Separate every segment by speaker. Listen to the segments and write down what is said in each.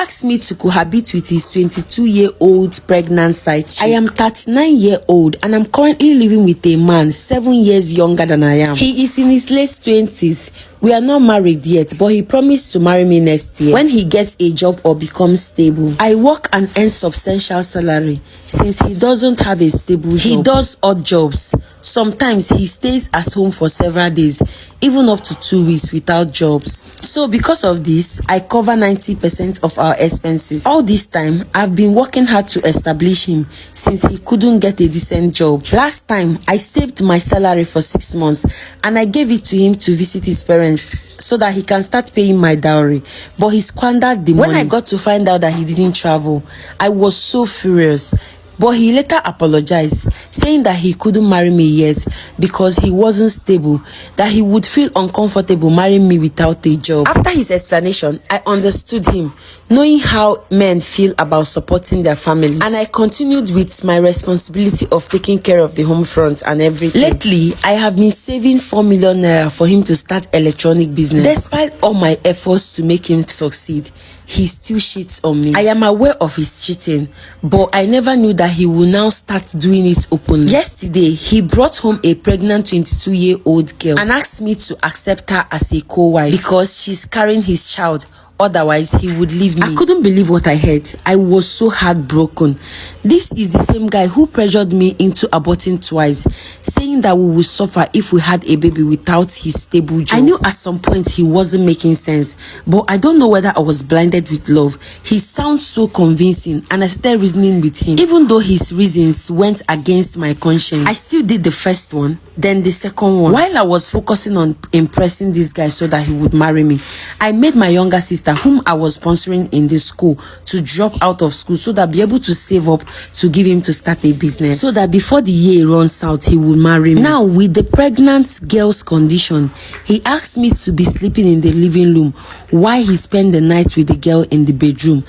Speaker 1: asked me to cohabit with his 22-year-old pregnant side chick. I am 39-year-old and I'm currently living with a man 7 years younger than I am. He is in his late 20s. We are not married yet, but he promised to marry me next year when he gets a job or becomes stable. I work and earn substantial salary since he doesn't have a stable job. He does odd jobs. Sometimes he stays at home for several days, even up to 2 weeks without jobs. So because of this, I cover 90% of our expenses. All this time, I've been working hard to establish him since he couldn't get a decent job. Last time, I saved my salary for 6 months and I gave it to him to visit his parents so that he can start paying my dowry, but he squandered the money. When I got to find out that he didn't travel, I was so furious. But he later apologized, saying that he couldn't marry me yet because he wasn't stable, that he would feel uncomfortable marrying me without a job. After his explanation, I understood him, knowing how men feel about supporting their families, and I continued with my responsibility of taking care of the home front and everything. Lately, I have been saving 4 million naira for him to start electronic business. Despite all my efforts to make him succeed, he still cheats on me. I am aware of his cheating, but I never knew that he will now start doing it openly. Yesterday, he brought home a pregnant 22-year-old girl and asked me to accept her as a co-wife because she's carrying his child. Otherwise, he would leave me. I couldn't believe what I heard. I was so heartbroken. This is the same guy who pressured me into aborting twice, saying that we would suffer if we had a baby without his stable job. I knew at some point he wasn't making sense, but I don't know whether I was blinded with love. He sounds so convincing and I started reasoning with him. Even though his reasons went against my conscience, I still did the first one, then the second one. While I was focusing on impressing this guy so that he would marry me, I made my younger sister, whom I was sponsoring in the school, to drop out of school so that I'll be able to save up to give him to start a business, so that before the year runs out, he will marry me. Now, with the pregnant girl's condition, he asked me to be sleeping in the living room while he spent the night with the girl in the bedroom.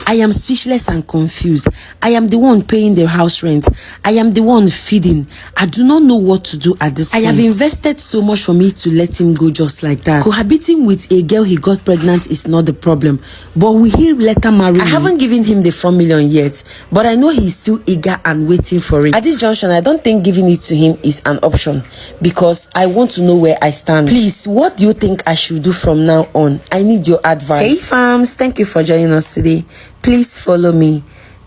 Speaker 1: I am speechless and confused. I am the one paying the house rent. I am the one feeding. I do not know what to do at this point. I have invested so much for me to let him go just like that. Cohabiting with a girl he got pregnant is not the problem, but will he later marry me? I haven't given him the 4 million yet, but I know he's still eager and waiting for it. At this junction, I don't think giving it to him is an option because I want to know where I stand. Please, what do you think I should do from now on? I need your advice. Hey fams, thank you for joining us today. Please follow me.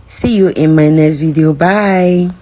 Speaker 1: See you in my next video. Bye.